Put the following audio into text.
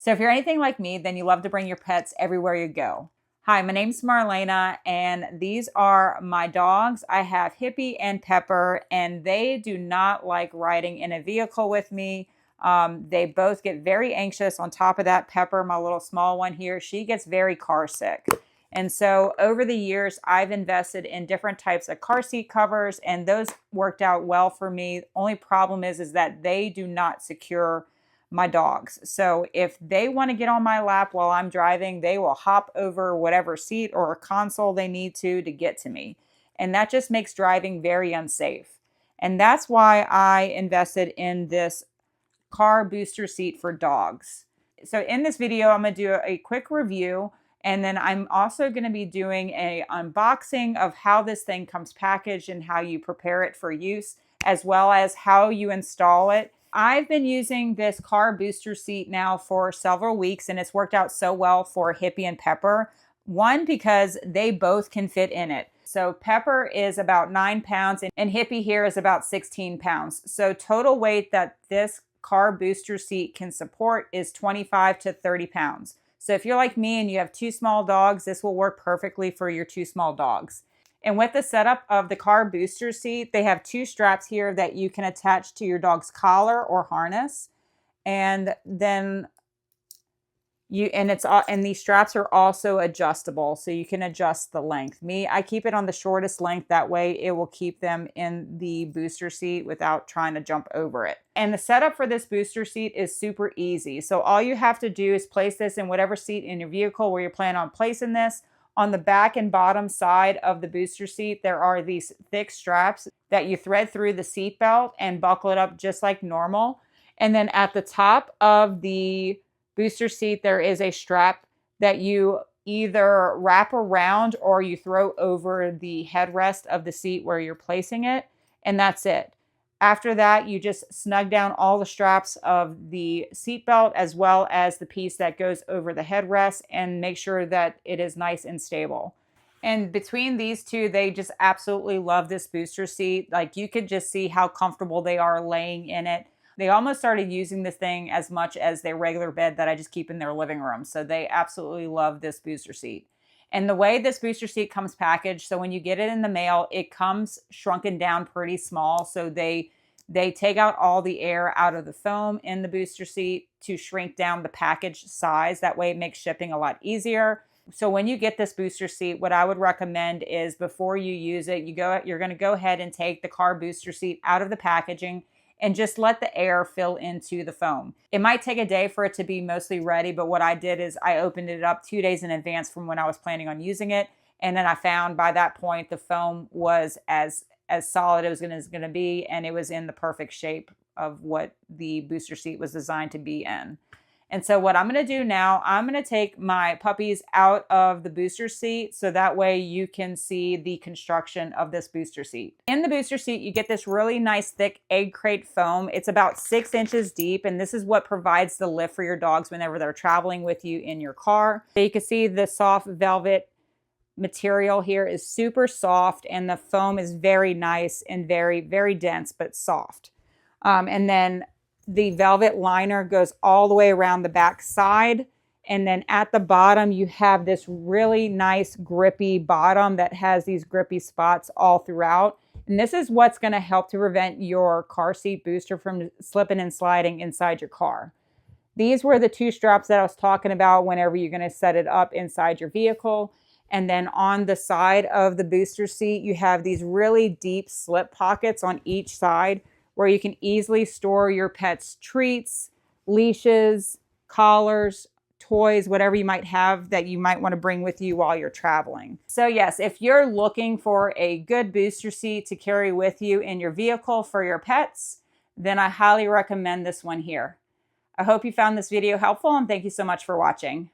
So if you're anything like me, then you love to bring your pets everywhere you go. Hi, my name's Marlena, and these are my dogs. I have Hippie and Pepper, and they do not like riding in a vehicle with me. They both get very anxious. On top of that, Pepper, my little small one here, she gets very car sick. And so over the years, I've invested in different types of car seat covers, and those worked out well for me. The only problem is that they do not secure my dogs. So if they want to get on my lap while I'm driving, they will hop over whatever seat or console they need to get to me. And that just makes driving very unsafe. And that's why I invested in this car booster seat for dogs. So in this video, I'm going to do a quick review, and then I'm also going to be doing an unboxing of how this thing comes packaged and how you prepare it for use, as well as how you install it. I've been using this car booster seat now for several weeks, and it's worked out so well for Hippie and Pepper. One, because they both can fit in it. So Pepper is about 9 pounds and Hippie here is about 16 pounds. So total weight that this car booster seat can support is 25 to 30 pounds. So if you're like me and you have two small dogs, this will work perfectly for your two small dogs. And with the setup of the car booster seat, they have two straps here that you can attach to your dog's collar or harness. And then and these straps are also adjustable, so you can adjust the length. I keep it on the shortest length. That way it will keep them in the booster seat without trying to jump over it. And the setup for this booster seat is super easy. So all you have to do is place this in whatever seat in your vehicle where you're planning on placing this. On the back and bottom side of the booster seat, there are these thick straps that you thread through the seat belt and buckle it up just like normal. And then at the top of the booster seat, there is a strap that you either wrap around or you throw over the headrest of the seat where you're placing it. And that's it. After that, you just snug down all the straps of the seatbelt as well as the piece that goes over the headrest and make sure that it is nice and stable. And between these two, they just absolutely love this booster seat. Like, you could just see how comfortable they are laying in it. They almost started using this thing as much as their regular bed that I just keep in their living room. So they absolutely love this booster seat. And the way this booster seat comes packaged, so when you get it in the mail, it comes shrunken down pretty small. So they take out all the air out of the foam in the booster seat to shrink down the package size. That way it makes shipping a lot easier. So when you get this booster seat, what I would recommend is before you use it, you're going to go ahead and take the car booster seat out of the packaging and just let the air fill into the foam. It might take a day for it to be mostly ready, but what I did is I opened it up 2 days in advance from when I was planning on using it. And then I found by that point, the foam was as solid as it was going to be, and it was in the perfect shape of what the booster seat was designed to be in. And so what I'm going to do now, I'm going to take my puppies out of the booster seat so that way you can see the construction of this booster seat. In the booster seat, you get this really nice thick egg crate foam. It's about 6 inches deep, and this is what provides the lift for your dogs whenever they're traveling with you in your car. So you can see the soft velvet material here is super soft, and the foam is very nice and very, very dense, but soft. And then the velvet liner goes all the way around the back side. And then at the bottom, you have this really nice grippy bottom that has these grippy spots all throughout. And this is what's going to help to prevent your car seat booster from slipping and sliding inside your car. These were the two straps that I was talking about whenever you're going to set it up inside your vehicle. And then on the side of the booster seat, you have these really deep slip pockets on each side where you can easily store your pet's treats, leashes, collars, toys, whatever you might have that you might want to bring with you while you're traveling. So yes, if you're looking for a good booster seat to carry with you in your vehicle for your pets, then I highly recommend this one here. I hope you found this video helpful, and thank you so much for watching.